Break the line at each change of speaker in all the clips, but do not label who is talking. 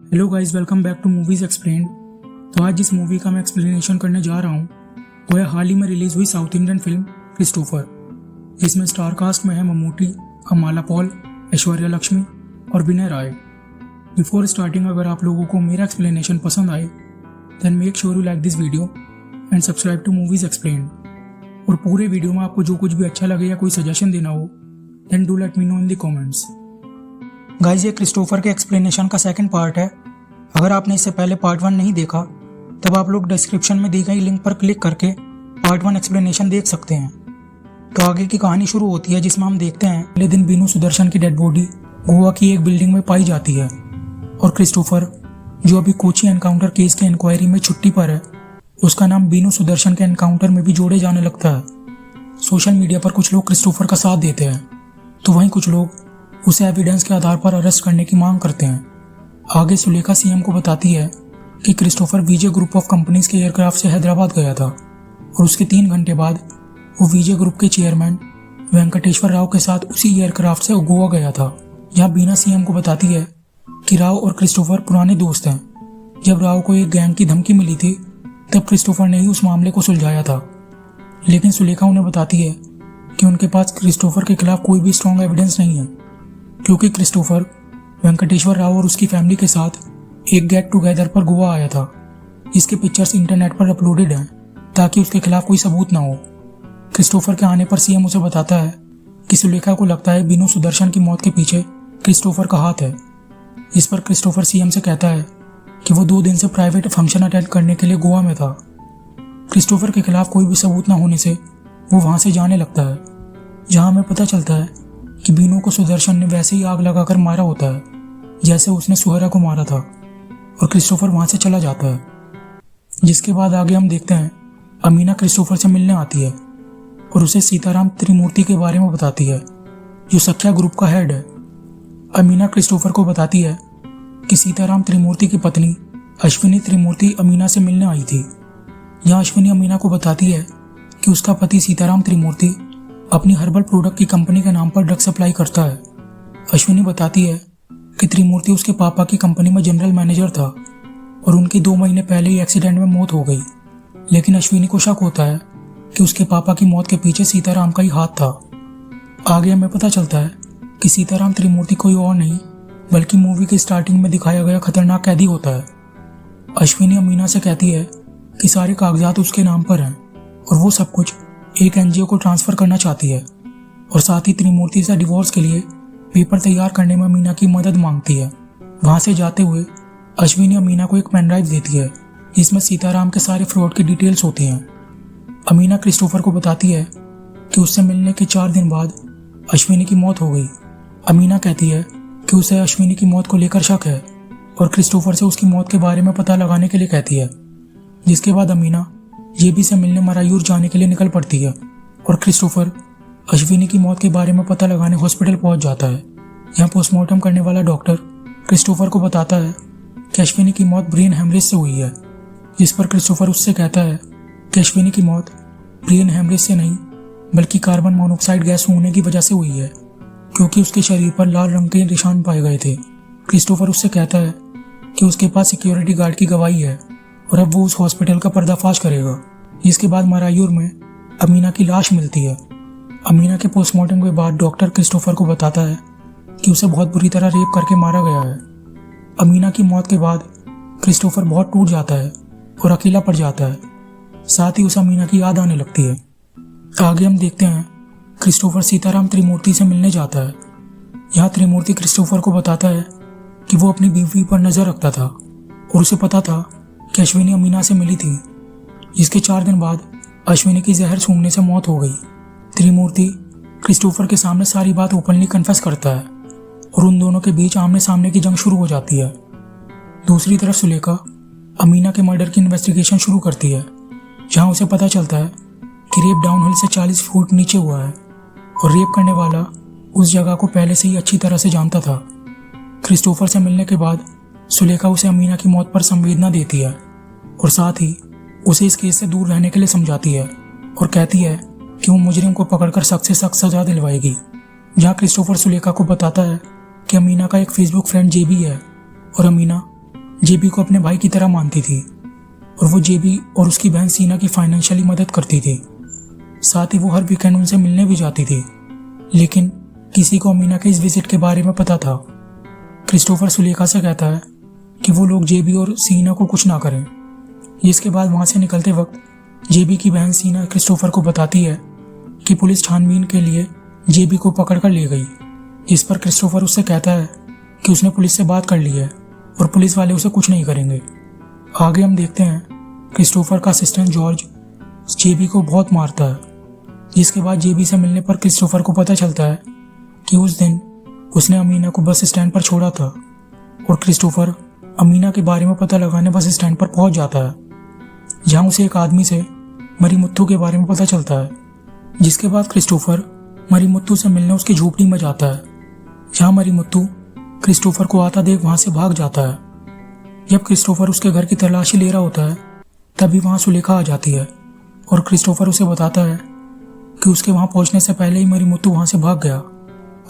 Hello guys, welcome back to Movies Explain. तो आज जिस मूवी का मैं एक्सप्लेनेशन करने जा रहा हूँ वो है हाल ही में रिलीज हुई साउथ इंडियन फिल्म क्रिस्टोफर, जिसमें स्टार कास्ट में है मम्मूटी, अमाला पॉल, ऐश्वर्या लक्ष्मी और विनय राय। बिफोर स्टार्टिंग, अगर आप लोगों को मेरा एक्सप्लेनेशन पसंद आए then make sure you like this video and subscribe to Movies Explain. और पूरे वीडियो में आपको जो कुछ भी अच्छा लगे या कोई सजेशन देना हो then do let me know in the comments. Guys, ये क्रिस्टोफर के एक्सप्लेनेशन का सेकंड पार्ट है। अगर आपने इससे पहले पार्ट 1 नहीं देखा तब आप लोग डिस्क्रिप्शन में दी गई लिंक पर क्लिक करके पार्ट 1 एक्सप्लेनेशन देख सकते हैं। तो आगे की कहानी शुरू होती है, जिसमें हम देखते हैं अगले दिन बीनू सुदर्शन की डेड बॉडी गोवा की एक बिल्डिंग में पाई जाती है और क्रिस्टोफर, जो अभी कोची एनकाउंटर केस के इंक्वायरी में छुट्टी पर है, उसका नाम बीनू सुदर्शन के एनकाउंटर में भी जोड़े जाने लगता है। सोशल मीडिया पर कुछ लोग क्रिस्टोफर का साथ देते हैं तो वहीं कुछ लोग उसे एविडेंस के आधार पर अरेस्ट करने की मांग करते हैं। आगे सुलेखा सीएम को बताती है कि Christopher Vijay group of companies के एयरक्राफ्ट से हैदराबाद गया था और उसके 3 घंटे बाद वो विजय ग्रुप के चेयरमैन वेंकटेश्वर राव के साथ उसी एयरक्राफ्ट से गोवा गया था। यहाँ बीना सीएम को बताती है कि राव और क्रिस्टोफर पुराने दोस्त हैं। जब राव को एक गैंग की धमकी मिली थी तब क्रिस्टोफर ने ही उस मामले को सुलझाया था, लेकिन सुलेखा उन्हें बताती है कि उनके पास क्रिस्टोफर के खिलाफ कोई भी स्ट्रॉन्ग एविडेंस नहीं है, क्योंकि क्रिस्टोफर वेंकटेश्वर राव और उसकी फैमिली के साथ एक गेट टुगेदर पर गोवा आया था। इसके पिक्चर्स इंटरनेट पर अपलोडेड हैं ताकि उसके खिलाफ कोई सबूत ना हो। क्रिस्टोफर के आने पर सीएम उसे बताता है कि सुलेखा को लगता है बीनू सुदर्शन की मौत के पीछे क्रिस्टोफर का हाथ है। इस पर क्रिस्टोफर सीएम से कहता है कि वो 2 दिन से प्राइवेट फंक्शन अटेंड करने के लिए गोवा में था। क्रिस्टोफर के खिलाफ कोई भी सबूत ना होने से वो वहां से जाने लगता है, जहां हमें पता चलता है कि बीनू को सुदर्शन ने वैसे ही आग लगाकर मारा होता है जैसे उसने सुहरा को मारा था, और क्रिस्टोफर वहां से चला जाता है। जिसके बाद आगे हम देखते हैं अमीना क्रिस्टोफर से मिलने आती है और उसे सीताराम त्रिमूर्ति के बारे में बताती है, जो सख्या ग्रुप का हेड है। अमीना क्रिस्टोफर को बताती है कि सीताराम त्रिमूर्ति की पत्नी अश्विनी त्रिमूर्ति अमीना से मिलने आई थी। यहाँ अश्विनी अमीना को बताती है कि उसका पति सीताराम त्रिमूर्ति अपनी हर्बल प्रोडक्ट की कंपनी के नाम पर ड्रग सप्लाई करता है। अश्विनी बताती है कि त्रिमूर्ति उसके पापा की कंपनी में जनरल मैनेजर था और उनकी 2 महीने पहले ही एक्सीडेंट में मौत हो गई, लेकिन अश्विनी को शक होता है कि उसके पापा की मौत के पीछे सीताराम का ही हाथ था। आगे हमें पता चलता है कि सीताराम त्रिमूर्ति कोई और नहीं बल्कि मूवी के स्टार्टिंग में दिखाया गया खतरनाक कैदी होता है। अश्विनी अमीना से कहती है कि सारे कागजात उसके नाम पर हैं और वो सब कुछ एक एनजीओ को ट्रांसफर करना चाहती है, और साथ ही त्रिमूर्ति से डिवोर्स के लिए पेपर तैयार करने में अमीना की मदद मांगती है। वहां से जाते हुए अश्विनी अमीना को एक पेन ड्राइव देती है जिसमें सीताराम के सारे फ्रॉड की डिटेल्स होती हैं। अमीना क्रिस्टोफर को बताती है कि उससे मिलने के 4 दिन बाद अश्विनी की मौत हो गई। अमीना कहती है कि उसे अश्विनी की मौत को लेकर शक है और क्रिस्टोफर से उसकी मौत के बारे में पता लगाने के लिए कहती है। जिसके बाद अमीना जेबी से मिलने मरायूर जाने के लिए निकल पड़ती है और क्रिस्टोफर अश्विनी की मौत के बारे में पता लगाने हॉस्पिटल पहुंच जाता है। यहाँ पोस्टमार्टम करने वाला डॉक्टर क्रिस्टोफर को बताता है कि अश्विनी की मौत ब्रेन हेमरेज से हुई है, जिस पर क्रिस्टोफर उससे कहता है कि अश्विनी की मौत ब्रेन हेमरेज से नहीं बल्कि कार्बन मोनोऑक्साइड गैस होने की वजह से हुई है, क्योंकि उसके शरीर पर लाल रंग के निशान पाए गए थे। क्रिस्टोफर उससे कहता है कि उसके पास सिक्योरिटी गार्ड की गवाही है और अब वो उस हॉस्पिटल का पर्दाफाश करेगा। जिसके बाद मरायूर में अमीना की लाश मिलती है। अमीना के पोस्टमार्टम के बाद डॉक्टर क्रिस्टोफर को बताता है कि उसे बहुत बुरी तरह रेप करके मारा गया है। अमीना की मौत के बाद क्रिस्टोफर बहुत टूट जाता है और अकेला पड़ जाता है, साथ ही उसे अमीना की याद आने लगती है। आगे हम देखते हैं क्रिस्टोफर सीताराम त्रिमूर्ति से मिलने जाता है। यहाँ त्रिमूर्ति क्रिस्टोफर को बताता है कि वो अपनी बीवी पर नजर रखता था और उसे पता था कि अश्विनी अमीना से मिली थी, जिसके 4 दिन बाद अश्विनी की जहर सूंघने से मौत हो गई। त्रिमूर्ति क्रिस्टोफर के सामने सारी बात ओपनली कन्फेस करता है और उन दोनों के बीच आमने सामने की जंग शुरू हो जाती है। दूसरी तरफ सुलेखा अमीना के मर्डर की इन्वेस्टिगेशन शुरू करती है, जहां उसे पता चलता है कि रेप डाउनहिल से 40 फुट नीचे हुआ है और रेप करने वाला उस जगह को पहले से ही अच्छी तरह से जानता था। क्रिस्टोफर से मिलने के बाद सुलेखा उसे अमीना की मौत पर संवेदना देती है और साथ ही उसे इस केस से दूर रहने के लिए समझाती है और कहती है कि वो मुजरिम को पकड़कर सख्त से सख्त सजा दिलवाएगी। जहाँ क्रिस्टोफर सुलेखा को बताता है कि अमीना का एक फेसबुक फ्रेंड जेबी है और अमीना जेबी को अपने भाई की तरह मानती थी और वो जेबी और उसकी बहन सीना की फाइनेंशियली मदद करती थी। साथ ही वो हर वीकेंड उनसे मिलने भी जाती थी। लेकिन किसी को अमीना के इस विजिट के बारे में पता था। क्रिस्टोफर सुलेखा से कहता है कि वो लोग जेबी और सीना को कुछ ना करें। इसके बाद वहां से निकलते वक्त जेबी की बहन सीना क्रिस्टोफर को बताती है कि पुलिस छानबीन के लिए जेबी को पकड़ कर ले गई। इस पर क्रिस्टोफर उससे कहता है कि उसने पुलिस से बात कर ली है और पुलिस वाले उसे कुछ नहीं करेंगे। आगे हम देखते हैं क्रिस्टोफर का असिस्टेंट जॉर्ज जेबी को बहुत मारता है। जिसके बाद जेबी से मिलने पर क्रिस्टोफर को पता चलता है कि उस दिन उसने अमीना को बस स्टैंड पर छोड़ा था और क्रिस्टोफर अमीना के बारे में पता लगाने बस स्टैंड पर पहुंच जाता है, जहां उसे एक आदमी से मरीमुत्थु के बारे में पता चलता है। जिसके बाद क्रिस्टोफर मरीमुत्थु से मिलने उसकी झोपड़ी में जाता है, जहां मरीमुत्थु क्रिस्टोफर को आता देख वहां से भाग जाता है। जब क्रिस्टोफर उसके घर की तलाशी ले रहा होता है तभी वहां सुलेखा आ जाती है और क्रिस्टोफर उसे बताता है कि उसके वहां पहुंचने से पहले ही मरीमुत्थु वहां से भाग गया।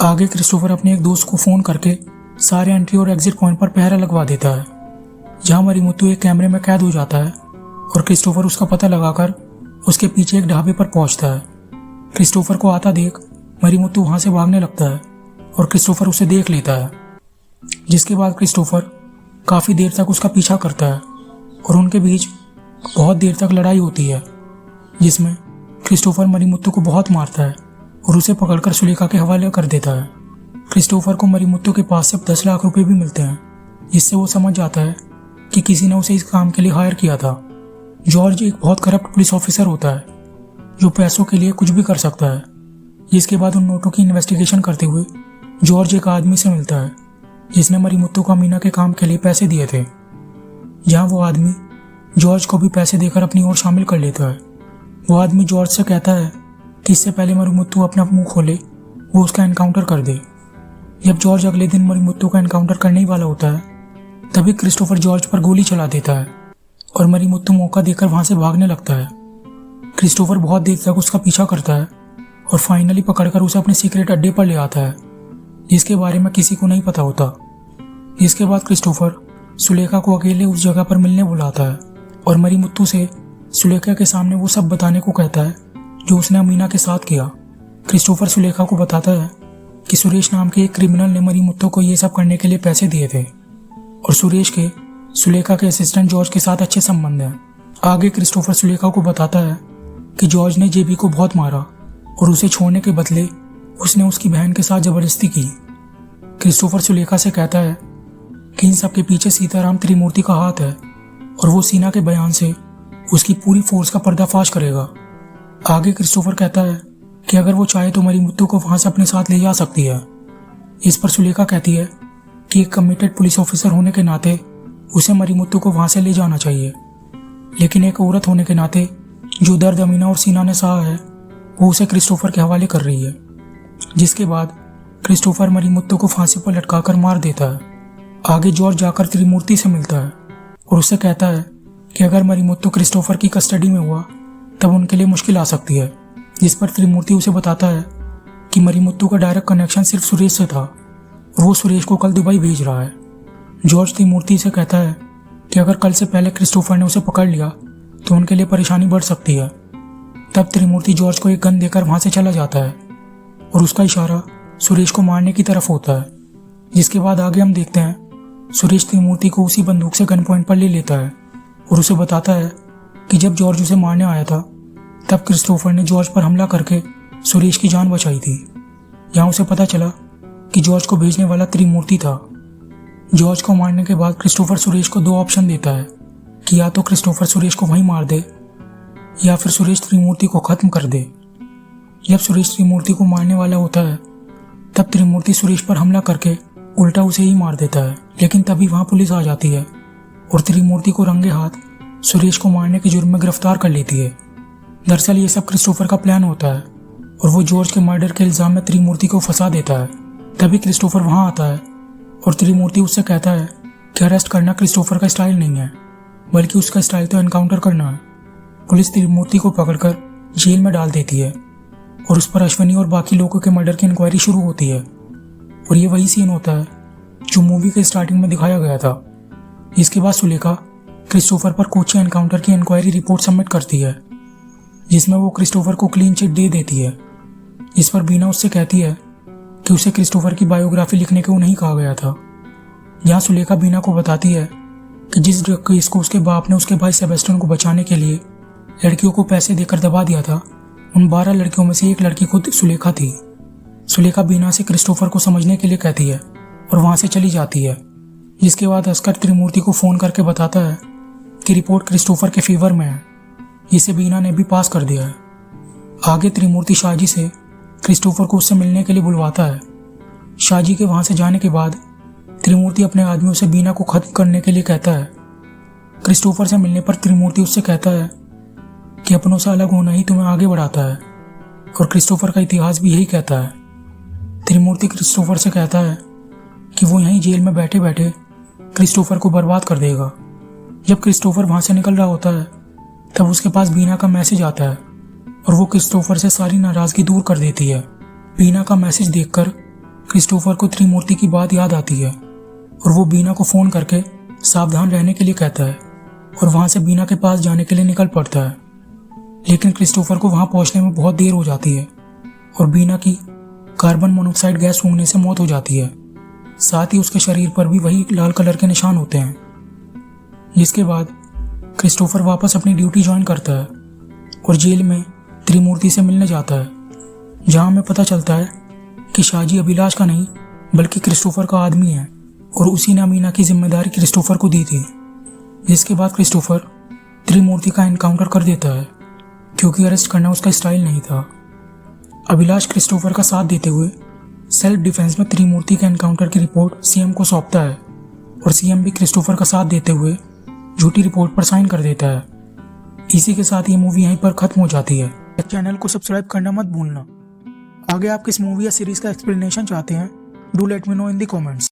आगे क्रिस्टोफर अपने एक दोस्त को फोन करके सारे एंट्री और एग्जिट पॉइंट पर पहरा लगवा देता है, जहां मरीमुत्थु एक कैमरे में कैद हो जाता है और क्रिस्टोफर उसका पता लगाकर उसके पीछे एक ढाबे पर पहुंचता है। क्रिस्टोफर को आता देख मरीमुत्थु वहां से भागने लगता है और क्रिस्टोफर उसे देख लेता है। जिसके बाद क्रिस्टोफर काफी देर तक उसका पीछा करता है और उनके बीच बहुत देर तक लड़ाई होती है, जिसमें क्रिस्टोफर मरीमुत्थु को बहुत मारता है और उसे पकड़कर सुलेखा के हवाले कर देता है। क्रिस्टोफर को मरीमुत्थु के पास से 10 लाख रुपए भी मिलते हैं, जिससे वो समझ जाता है कि किसी ने उसे इस काम के लिए हायर किया था। जॉर्ज एक बहुत करप्ट पुलिस ऑफिसर होता है जो पैसों के लिए कुछ भी कर सकता है। जिसके बाद उन नोटों की इन्वेस्टिगेशन करते हुए जॉर्ज एक आदमी से मिलता है जिसने मरीमुत्थु को अमीना के काम के लिए पैसे दिए थे, जहां वो आदमी जॉर्ज को भी पैसे देकर अपनी ओर शामिल कर लेता है। वो आदमी जॉर्ज से कहता है कि इससे पहले मरीमुत्थु अपना मुंह खोले वो उसका एनकाउंटर कर दे। जब जॉर्ज अगले दिन मरीमुत्थु का एनकाउंटर करने ही वाला होता है तभी क्रिस्टोफर जॉर्ज पर गोली चला देता है और मरीमुत्थु मौका देकर वहां से भागने लगता है। क्रिस्टोफर बहुत देर तक उसका पीछा करता है और फाइनली पकड़कर उसे अपने सीक्रेट अड्डे पर ले आता है, जिसके बारे में किसी को नहीं पता होता। इसके बाद क्रिस्टोफर सुलेखा को अकेले उस जगह पर मिलने बुलाता है और मरीमुत्थु से सुलेखा के सामने वो सब बताने को कहता है जो उसने अमीना के साथ किया। क्रिस्टोफर सुलेखा को बताता है कि सुरेश नाम के एक क्रिमिनल ने मरीमुत्थु को ये सब करने के लिए पैसे दिए थे और सुरेश के सुलेखा के असिस्टेंट जॉर्ज के साथ अच्छे संबंध हैं। आगे क्रिस्टोफर सुलेखा को बताता है कि जॉर्ज ने जेबी को बहुत मारा और उसे छोड़ने के बदले उसने उसकी बहन के साथ जबरदस्ती की। क्रिस्टोफर सुलेखा से कहता है कि इन सब के पीछे सीताराम त्रिमूर्ति का हाथ है और वो सीना के बयान से उसकी पूरी फोर्स का पर्दाफाश करेगा। आगे क्रिस्टोफर कहता है कि अगर वो चाहे तो मरीमुत्थु को वहां से अपने साथ ले जा सकती है। इस पर सुलेखा कहती है कि एक कमिटेड पुलिस ऑफिसर होने के नाते उसे मरीमुत्थु को वहां से ले जाना चाहिए, लेकिन एक औरत होने के नाते जो दर्द अमीना और सीना ने सहा है वो उसे क्रिस्टोफर के हवाले कर रही है। जिसके बाद क्रिस्टोफर मरीमुत्थु को फांसी पर लटकाकर मार देता है। आगे जॉर्ज जाकर त्रिमूर्ति से मिलता है और उससे कहता है कि अगर मरीमुत्थु क्रिस्टोफर की कस्टडी में हुआ तब उनके लिए मुश्किल आ सकती है। जिस पर त्रिमूर्ति उसे बताता है कि मरीमुत्थु का डायरेक्ट कनेक्शन सिर्फ सुरेश से था और वो सुरेश को कल दुबई भेज रहा है। जॉर्ज त्रिमूर्ति से कहता है कि अगर कल से पहले क्रिस्टोफर ने उसे पकड़ लिया तो उनके लिए परेशानी बढ़ सकती है। तब त्रिमूर्ति जॉर्ज को एक गन देकर वहां से चला जाता है और उसका इशारा सुरेश को मारने की तरफ होता है। जिसके बाद आगे हम देखते हैं सुरेश त्रिमूर्ति को उसी बंदूक से गन पॉइंट पर ले लेता है और उसे बताता है कि जब जॉर्ज उसे मारने आया था तब क्रिस्टोफर ने जॉर्ज पर हमला करके सुरेश की जान बचाई थी। यहाँ उसे पता चला कि जॉर्ज को भेजने वाला त्रिमूर्ति था। जॉर्ज को मारने के बाद क्रिस्टोफर सुरेश को 2 ऑप्शन देता है कि या तो क्रिस्टोफर सुरेश को वहीं मार दे या फिर सुरेश त्रिमूर्ति को खत्म कर दे। जब सुरेश त्रिमूर्ति को मारने वाला होता है तब त्रिमूर्ति सुरेश पर हमला करके उल्टा उसे ही मार देता है, लेकिन तभी वहां पुलिस आ जाती है और त्रिमूर्ति को रंगे हाथ सुरेश को मारने के जुर्म में गिरफ्तार कर लेती है। दरअसल ये सब क्रिस्टोफर का प्लान होता है और वो जॉर्ज के मर्डर के इल्जाम में त्रिमूर्ति को फंसा देता है। तभी क्रिस्टोफर वहां आता है और त्रिमूर्ति उससे कहता है कि अरेस्ट करना क्रिस्टोफर का स्टाइल नहीं है, बल्कि उसका स्टाइल तो एनकाउंटर करना है। पुलिस त्रिमूर्ति को पकड़कर जेल में डाल देती है और उस पर अश्वनी और बाकी लोगों के मर्डर की इंक्वायरी शुरू होती है। और ये वही सीन होता है जो मूवी के स्टार्टिंग में दिखाया गया था। इसके बाद सुलेखा क्रिस्टोफर पर कोची एनकाउंटर की इंक्वायरी रिपोर्ट सबमिट करती है, जिसमें वो क्रिस्टोफर को क्लीन चिट दे देती है। इस पर बीना उससे कहती है कि उसे क्रिस्टोफर की बायोग्राफी लिखने को नहीं कहा गया था। जहाँ सुलेखा बीना को बताती है कि जिस ड्रग केस को उसके बाप ने उसके भाई सेबेस्टियन को बचाने के लिए लड़कियों को पैसे देकर दबा दिया था, उन 12 लड़कियों में से एक लड़की खुद सुलेखा थी। सुलेखा बीना से क्रिस्टोफर को समझने के लिए कहती है और वहां से चली जाती है, जिसके बाद अस्कर त्रिमूर्ति को फोन करके बताता है कि रिपोर्ट क्रिस्टोफर के फेवर में है, जिसे बीना ने भी पास कर दिया है। आगे त्रिमूर्ति शाहजी से क्रिस्टोफर को उससे मिलने के लिए बुलवाता है। शाहजी के वहां से जाने के बाद त्रिमूर्ति अपने आदमियों से बीना को खत्म करने के लिए कहता है। क्रिस्टोफर से मिलने पर त्रिमूर्ति उससे कहता है कि अपनों से अलग होना ही तुम्हें आगे बढ़ाता है, और क्रिस्टोफर का इतिहास भी यही कहता है। त्रिमूर्ति क्रिस्टोफर से कहता है कि वो यहीं जेल में बैठे बैठे क्रिस्टोफर को बर्बाद कर देगा। जब क्रिस्टोफर वहां से निकल रहा होता है तब उसके पास बीना का मैसेज आता है और वो क्रिस्टोफर से सारी नाराजगी दूर कर देती है। बीना का मैसेज देखकर क्रिस्टोफर को त्रिमूर्ति की बात याद आती है और वो बीना को फोन करके सावधान रहने के लिए कहता है और वहां से बीना के पास जाने के लिए निकल पड़ता है। लेकिन क्रिस्टोफर को वहां पहुंचने में बहुत देर हो जाती है और बीना की कार्बन मोनोऑक्साइड गैस सूंघने से मौत हो जाती है। साथ ही उसके शरीर पर भी वही लाल कलर के निशान होते हैं। जिसके बाद क्रिस्टोफर वापस अपनी ड्यूटी ज्वाइन करता है और जेल में त्रिमूर्ति से मिलने जाता है, जहां हमें पता चलता है कि शाहजी अभिलाष का नहीं बल्कि क्रिस्टोफर का आदमी है और उसी ने अमीना की जिम्मेदारी क्रिस्टोफर को दी थी। जिसके बाद क्रिस्टोफर त्रिमूर्ति का एनकाउंटर कर देता है, क्योंकि अरेस्ट करना उसका स्टाइल नहीं था। अभिलाष क्रिस्टोफर का साथ देते हुए सेल्फ डिफेंस में त्रिमूर्ति के एनकाउंटर की रिपोर्ट सीएम को सौंपता है और सीएम भी क्रिस्टोफर का साथ देते हुए झूठी रिपोर्ट पर साइन कर देता है। इसी के साथ ये मूवी यहीं पर खत्म हो जाती है। चैनल को सब्सक्राइब करना मत भूलना। आगे आप किस मूवी या सीरीज का एक्सप्लेनेशन चाहते हैं, do let me know in the comments.